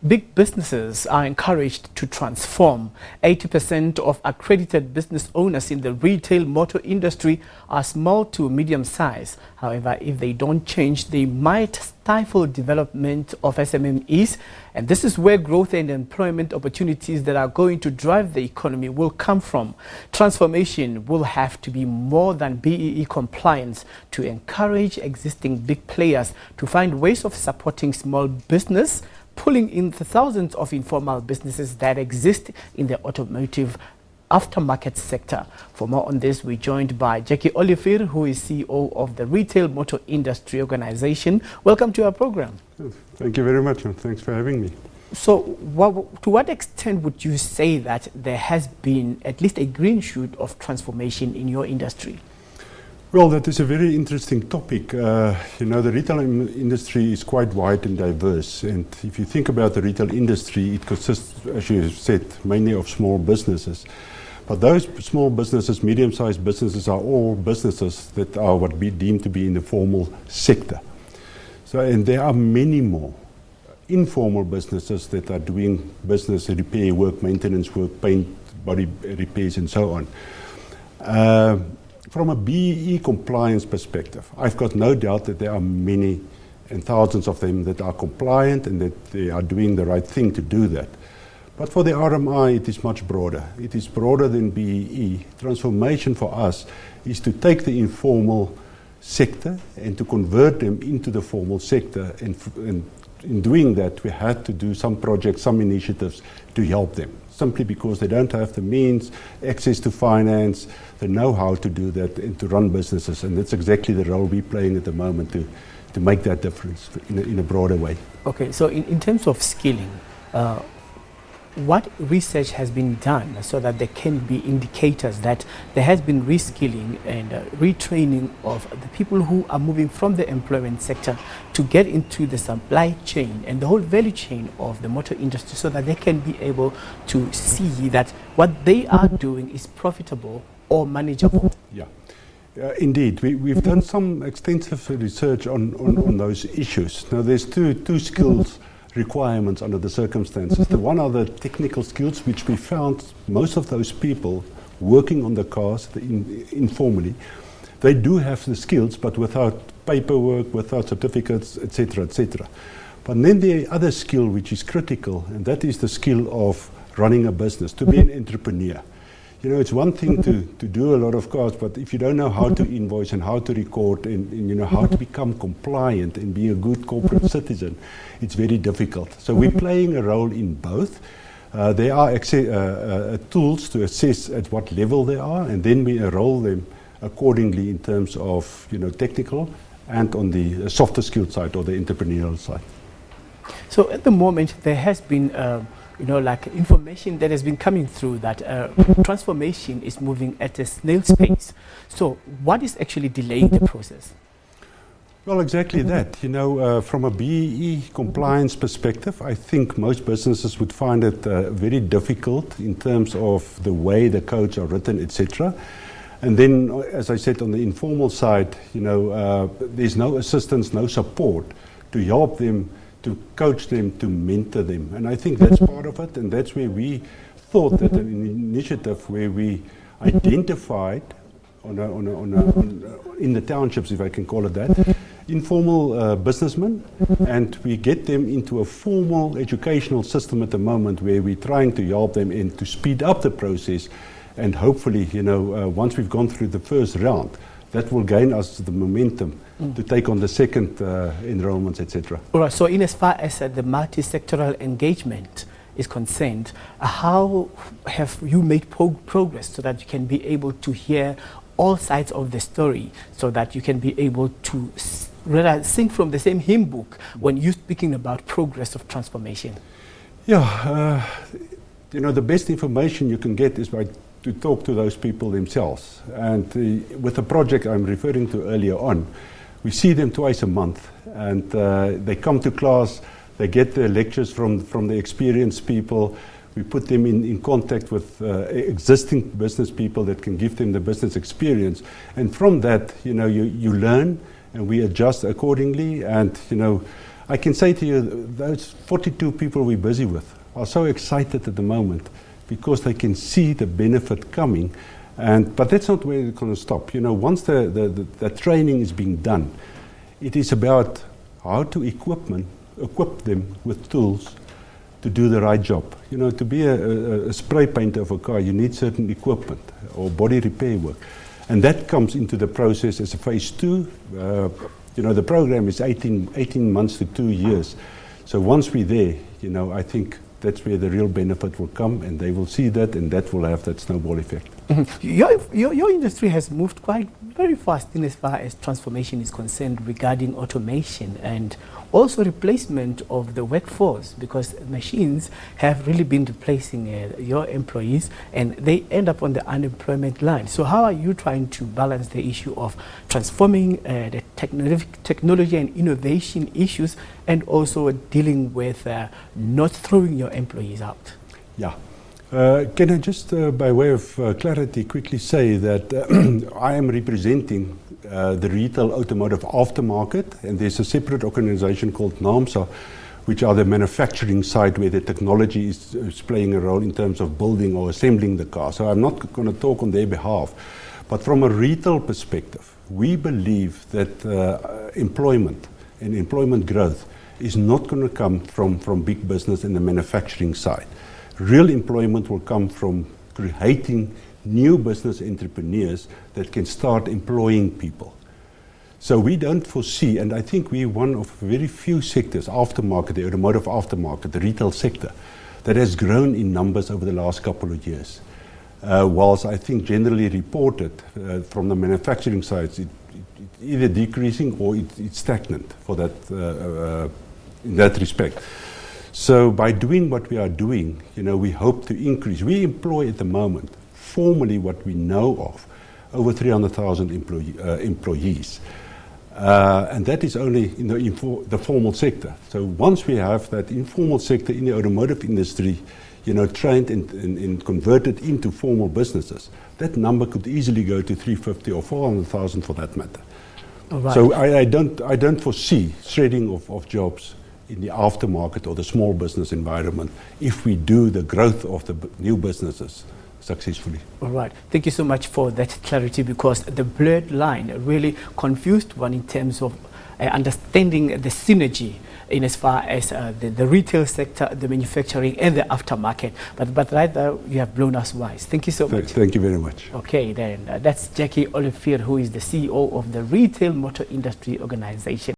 Big businesses are encouraged to transform. 80% of accredited business owners in the retail motor industry are small to medium size. However, if they don't change, they might stifle development of SMMEs. And this is where growth and employment opportunities that are going to drive the economy will come from. Transformation will have to be more than BEE compliance to encourage existing big players to find ways of supporting small business, pulling in the thousands of informal businesses that exist in the automotive aftermarket sector. For more on this, we're joined by Jakkie Olivier, who is CEO of the Retail Motor Industry Organization. Welcome to our program. Thank you very much, and thanks for having me. So, to what extent would you say that there has been at least a green shoot of transformation in your industry? Well, that is a very interesting topic. The retail industry is quite wide and diverse. And if you think about the retail industry, it consists, as you said, mainly of small businesses. But those small businesses, medium-sized businesses, are all businesses that are what we deem to be in the formal sector. And there are many more informal businesses that are doing business repair work, maintenance work, paint, body repairs, and so on. From a BEE compliance perspective, I've got no doubt that there are many and thousands of them that are compliant and that they are doing the right thing to do that. But for the RMI, it is much broader. It is broader than BEE. Transformation for us is to take the informal sector and to convert them into the formal sector. And in doing that, we had to do some projects, some initiatives to help them, simply because they don't have the means, access to finance, the know-how to do that and to run businesses. And that's exactly the role we're playing at the moment to make that difference in a broader way. Okay, so in terms of skilling, what research has been done so that there can be indicators that there has been reskilling and retraining of the people who are moving from the employment sector to get into the supply chain and the whole value chain of the motor industry, so that they can be able to see that what they are doing is profitable or manageable? Yeah. Indeed, we've done some extensive research on those issues. Now, there's two skills requirements under the circumstances. The one are the technical skills, which we found most of those people working on the cars informally, they do have the skills, but without paperwork, without certificates, etc., etc. But then the other skill which is critical, and that is the skill of running a business, to be an entrepreneur. It's one thing to do a lot of cars, but if you don't know how to invoice and how to record and how to become compliant and be a good corporate citizen, it's very difficult. So we're playing a role in both. There are tools to assess at what level they are, and then we enroll them accordingly in terms of technical and on the softer skill side or the entrepreneurial side. So at the moment there has been information that has been coming through that transformation is moving at a snail's pace. So what is actually delaying the process? Well, exactly that. From a BEE compliance perspective, I think most businesses would find it very difficult in terms of the way the codes are written, etc. And then, as I said, on the informal side, there's no assistance, no support to help them, to coach them, to mentor them. And I think that's part of it, and that's where we thought that an initiative where we identified in the townships, if I can call it that, informal businessmen, and we get them into a formal educational system at the moment where we're trying to help them and to speed up the process, and hopefully, once we've gone through the first round, that will gain us the momentum to take on the second enrollments, etc. All right, so in as far as the multi-sectoral engagement is concerned, how have you made progress so that you can be able to hear all sides of the story, so that you can be able to rather sing from the same hymn book when you're speaking about progress of transformation? Yeah, the best information you can get is to talk to those people themselves. And with the project I'm referring to earlier on, we see them twice a month, and they come to class, they get the lectures from the experienced people. We put them in contact with existing business people that can give them the business experience. And from that, you learn, and we adjust accordingly. And, I can say to you, those 42 people we're busy with are so excited at the moment because they can see the benefit coming. But that's not where it's going to stop. You know, once the training is being done, it is about how to equip them with tools to do the right job. You know, to be a spray painter of a car, you need certain equipment or body repair work. And that comes into the process as a phase 2. You know, the program is 18 months to 2 years. So once we're there, you know, I think that's where the real benefit will come, and they will see that, and that will have that snowball effect. Mm-hmm. Your industry has moved quite very fast in as far as transformation is concerned regarding automation and also replacement of the workforce, because machines have really been replacing your employees and they end up on the unemployment line. So how are you trying to balance the issue of transforming the technology and innovation issues and also dealing with not throwing your employees out? Yeah. Can I just, by way of clarity, quickly say that I am representing the retail automotive aftermarket, and there's a separate organization called NAMSA, which are the manufacturing side where the technology is playing a role in terms of building or assembling the car. So I'm not going to talk on their behalf. But from a retail perspective, we believe that employment and employment growth is not going to come from big business and the manufacturing side. Real employment will come from creating new business entrepreneurs that can start employing people. So we don't foresee, and I think we're one of very few sectors, aftermarket, the automotive aftermarket, the retail sector, that has grown in numbers over the last couple of years. Whilst I think generally reported from the manufacturing side, it's either decreasing or it's stagnant for that, in that respect. So by doing what we are doing, you know, we hope to increase. We employ at the moment, formally what we know of, over 300,000 employees. And that is only in the formal sector. So once we have that informal sector in the automotive industry, you know, trained and converted into formal businesses, that number could easily go to 350 or 400,000 for that matter. Right. So I don't foresee shredding of jobs in the aftermarket or the small business environment if we do the growth of the new businesses successfully. All right. Thank you so much for that clarity, because the blurred line really confused one in terms of understanding the synergy in as far as the retail sector, the manufacturing and the aftermarket. But right now you have blown us wise. Thank you so much. Thank you very much. Okay, then that's Jakkie Olivier, who is the CEO of the Retail Motor Industry Organization.